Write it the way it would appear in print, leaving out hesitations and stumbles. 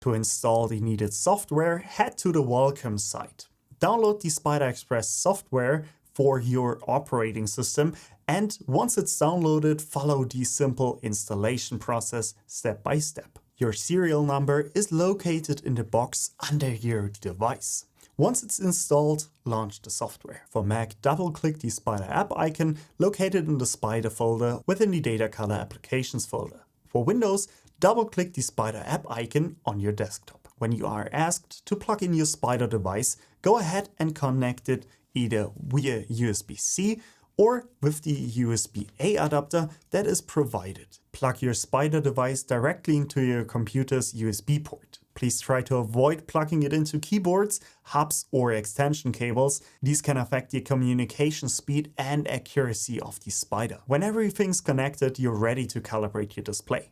To install the needed software, head to the Welcome site. Download the SpyderExpress software for your operating system, and once it's downloaded, follow the simple installation process step by step. Your serial number is located in the box under your device. Once it's installed, launch the software. For Mac, double-click the Spyder app icon located in the Spyder folder within the Datacolor Applications folder. For Windows, double-click the Spyder app icon on your desktop. When you are asked to plug in your Spyder device, go ahead and connect it either via USB-C or with the USB-A adapter that is provided. Plug your Spyder device directly into your computer's USB port. Please try to avoid plugging it into keyboards, hubs, or extension cables. These can affect the communication speed and accuracy of the Spyder. When everything's connected, you're ready to calibrate your display.